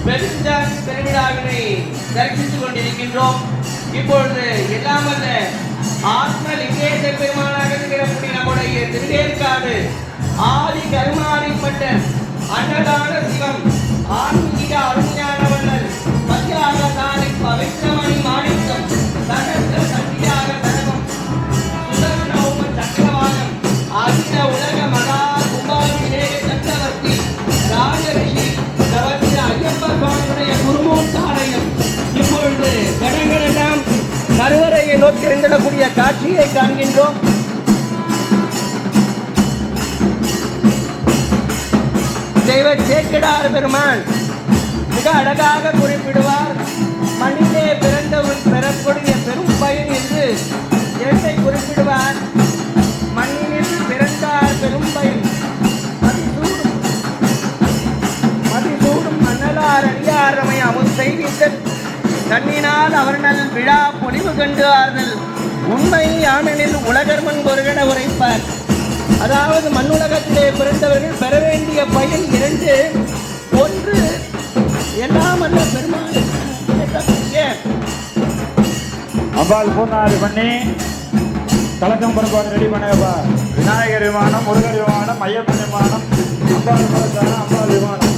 பெருவிழாவினை தரிசித்துக் கொண்டிருக்கின்றோம். இப்பொழுது எல்லாமல்ல ஆத்ம லிங்கேச பெருமானாக இருக்கிறபடி நம்முடைய திருவேற்காடு ஆதி கருமாறிப்பட்ட அன்னதான சிவம் ஆன்மீக அருஞானவண்ணல் மத்தியாக தானை பவித்திரமணி மாணிக்கம் சகஸ்ர சக்தியாக தனகம் சுதர்ணோம சக்கரவாகம் அகில உலக மகா கும்பாபிஷேக சக்கரவர்த்தி ராஜரிஷி தவத்திர ஐயப்ப சுவாமியுடைய குருமூர்த்தாலயம் இப்பொழுது கடங்களெல்லாம் கருவறையை நோக்கி இருந்திடக்கூடிய காட்சியை காண்கின்றோம். தெய்வ சேக்கிடார் பெருமான் மிக அழகாக குறிப்பிடுவார். மண்ணிலே பிறந்தவன் பெறக்கூடிய பெரும் பயன் என்று இரட்டை குறிப்பிடுவார். மண்ணினில் பிறந்தார் பெரும் பயன் மதிசூடும் மன்னலார் அடியாரமை அமுன் செய்வித்தல் கண்ணினால் அவர்கள் விழா பொலிவு கண்டு ஆறுதல் உண்மை யாமெனில் உலகர் முன் ஒருகன உரைப்பார். அதாவது மண்ணுலகத்திலே பிறந்தவர்கள் பெற வேண்டிய பயன் இரண்டு. ஒன்று எல்லாம் அல்ல பெருமாள் அம்பாள் பூர்ணாதி பண்ணி கலக்கம் பரப்பாடு ரெடி பண்ணப்பா. விநாயகர் விமானம், முருகர் விமானம், ஐயப்பன் விமானம், அம்பாள் விமானம், அம்பாள் விமானம்.